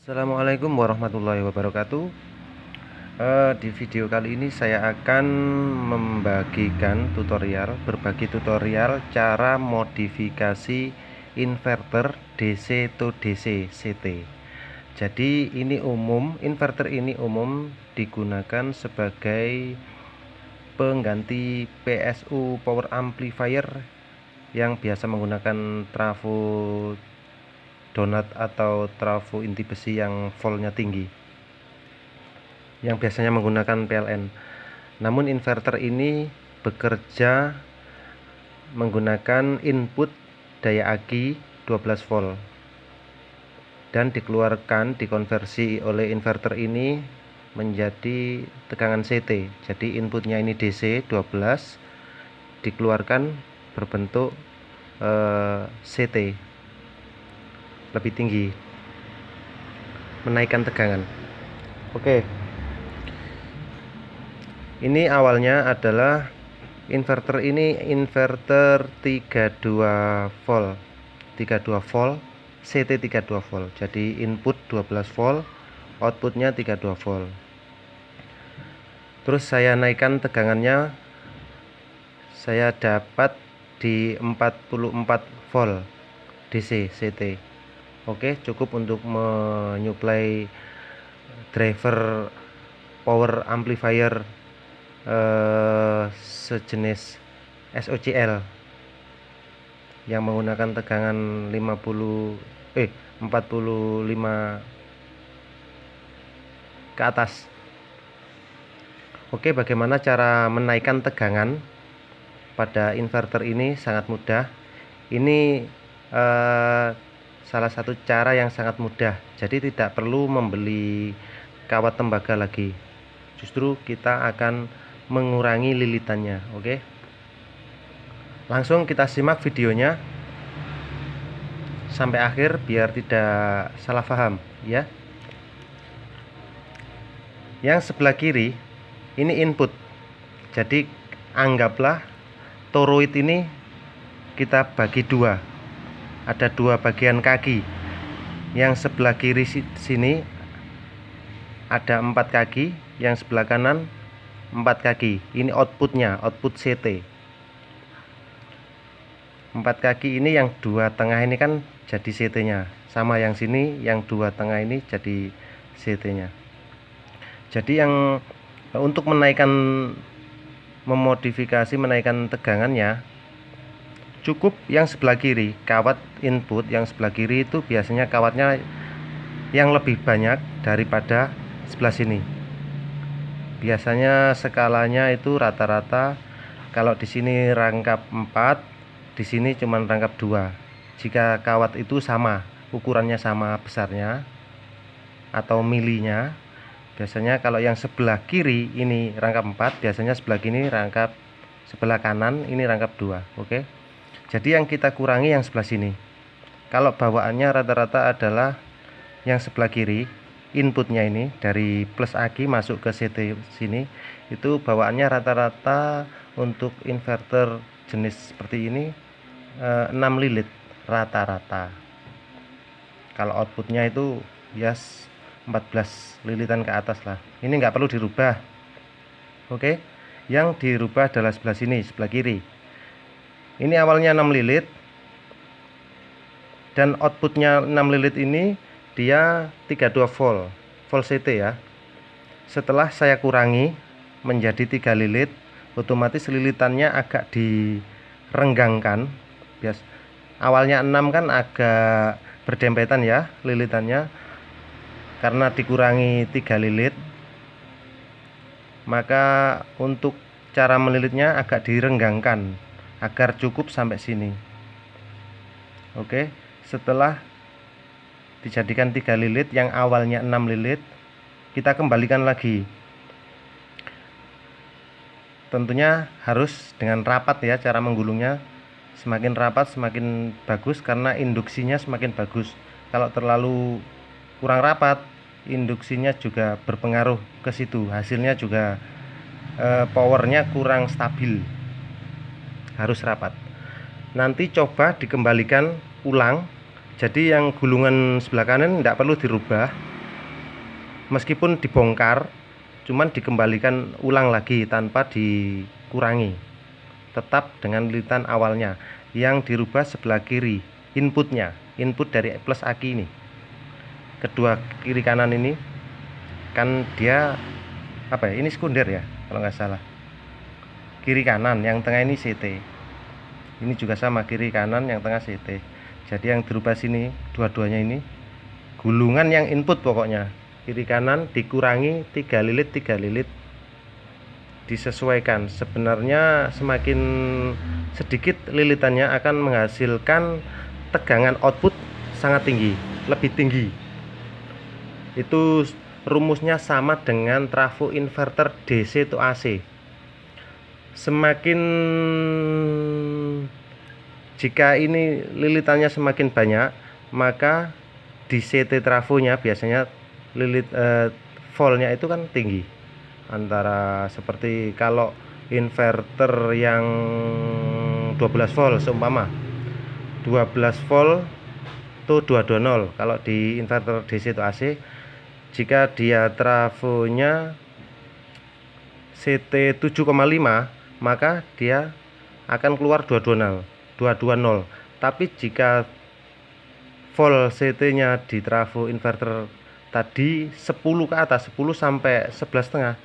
Assalamualaikum warahmatullahi wabarakatuh. Di video kali ini saya akan berbagi tutorial cara modifikasi inverter DC to DC CT. Jadi inverter ini umum digunakan sebagai pengganti PSU power amplifier yang biasa menggunakan trafo donat atau trafo inti besi yang voltnya tinggi, yang biasanya menggunakan PLN. Namun inverter ini bekerja menggunakan input daya aki 12 volt dan dikonversi oleh inverter ini menjadi tegangan CT. Jadi inputnya ini DC 12, dikeluarkan berbentuk CT lebih tinggi, menaikkan tegangan. Oke, ini awalnya adalah inverter 32 volt CT 32 volt. Jadi input 12 volt, outputnya 32 volt. Terus saya naikkan tegangannya, saya dapat di 44 volt DC CT. Oke, cukup untuk menyuplai driver power amplifier sejenis SOCL yang menggunakan tegangan 45 ke atas. Oke, bagaimana cara menaikkan tegangan pada inverter ini? Sangat mudah. Ini salah satu cara yang sangat mudah. Jadi tidak perlu membeli kawat tembaga lagi. Justru kita akan mengurangi lilitannya. Oke, langsung kita simak videonya sampai akhir biar tidak salah paham ya. Yang sebelah kiri ini input. Jadi anggaplah toroid ini kita bagi dua. Ada dua bagian kaki. Yang sebelah kiri sini ada 4 kaki, yang sebelah kanan 4 kaki. Ini outputnya, output CT. 4 kaki ini, yang dua tengah ini kan jadi CT nya, sama yang sini yang dua tengah ini jadi CT nya. Jadi yang untuk memodifikasi menaikkan tegangannya, cukup yang sebelah kiri, kawat input yang sebelah kiri itu biasanya kawatnya yang lebih banyak daripada sebelah sini. Biasanya skalanya itu rata-rata kalau di sini rangkap 4, di sini cuma rangkap 2. Jika kawat itu sama, ukurannya sama besarnya atau milinya, biasanya kalau yang sebelah kiri ini rangkap 4, biasanya sebelah kiri rangkap, sebelah kanan ini rangkap 2. Oke. Jadi yang kita kurangi yang sebelah sini. Kalau bawaannya rata-rata adalah yang sebelah kiri, inputnya ini dari plus aki masuk ke CT sini, itu bawaannya rata-rata untuk inverter jenis seperti ini 6 lilit rata-rata. Kalau outputnya itu ya 14 lilitan ke atas lah. Ini nggak perlu dirubah. Oke, yang dirubah adalah sebelah sini, sebelah kiri. Ini awalnya 6 lilit dan outputnya 6 lilit ini dia 32 volt CT ya. Setelah saya kurangi menjadi 3 lilit, otomatis lilitannya agak direnggangkan. Awalnya 6 kan agak berdempetan ya lilitannya, karena dikurangi 3 lilit, maka untuk cara melilitnya agak direnggangkan agar cukup sampai sini. Oke, setelah dijadikan 3 lilit yang awalnya 6 lilit, kita kembalikan lagi. Tentunya harus dengan rapat ya cara menggulungnya. Semakin rapat semakin bagus karena induksinya semakin bagus. Kalau terlalu kurang rapat, induksinya juga berpengaruh ke situ. Hasilnya juga powernya kurang stabil. Harus rapat. Nanti coba dikembalikan ulang. Jadi yang gulungan sebelah kanan tidak perlu dirubah, meskipun dibongkar, cuman dikembalikan ulang lagi tanpa dikurangi, tetap dengan lilitan awalnya. Yang dirubah sebelah kiri inputnya, input dari plus aki ini, kedua kiri kanan ini kan dia apa ya, ini sekunder ya kalau nggak salah. Kiri kanan yang tengah ini CT, ini juga sama, kiri kanan yang tengah CT. Jadi yang dirubah sini dua-duanya ini gulungan yang input, pokoknya kiri kanan dikurangi 3 lilit disesuaikan. Sebenarnya semakin sedikit lilitannya akan menghasilkan tegangan output sangat tinggi, lebih tinggi. Itu rumusnya sama dengan trafo inverter DC atau AC. Semakin jika ini lilitannya semakin banyak, maka di CT trafonya biasanya voltnya itu kan tinggi. Antara seperti kalau inverter yang 12 volt seumpama 12 volt itu 220. Kalau di inverter DC atau AC, jika dia trafonya CT 7,5, maka dia akan keluar 220. Tapi jika volt CT-nya di trafo inverter tadi 10 ke atas, 10 sampai 11,5,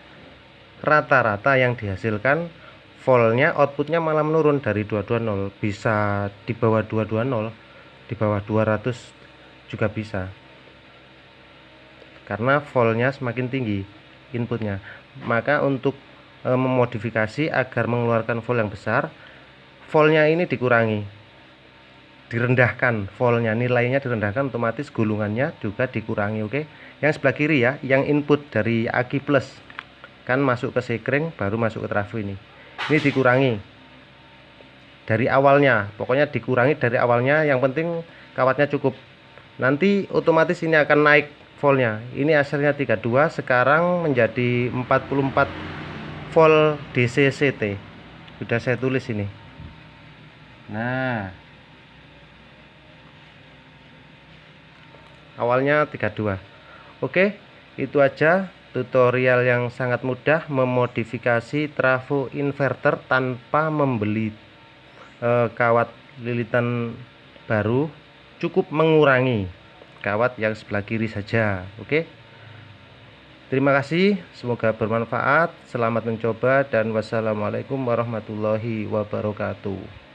rata-rata yang dihasilkan voltnya, outputnya malah menurun dari 220, bisa di bawah 220, di bawah 200 juga bisa, karena voltnya semakin tinggi inputnya. Maka untuk memodifikasi agar mengeluarkan volt yang besar, voltnya ini dikurangi, direndahkan, voltnya nilainya direndahkan, otomatis gulungannya juga dikurangi. Oke, yang sebelah kiri ya, yang input dari aki plus kan masuk ke sekring baru masuk ke trafo ini dikurangi dari awalnya, pokoknya dikurangi dari awalnya, yang penting kawatnya cukup. Nanti otomatis ini akan naik voltnya. Ini hasilnya 32, sekarang menjadi 44 volt DC CT. Sudah saya tulis ini. Nah, awalnya 32. Oke, itu aja tutorial yang sangat mudah memodifikasi trafo inverter tanpa membeli kawat lilitan baru. Cukup mengurangi kawat yang sebelah kiri saja. Oke, terima kasih, semoga bermanfaat. Selamat mencoba dan wassalamualaikum warahmatullahi wabarakatuh.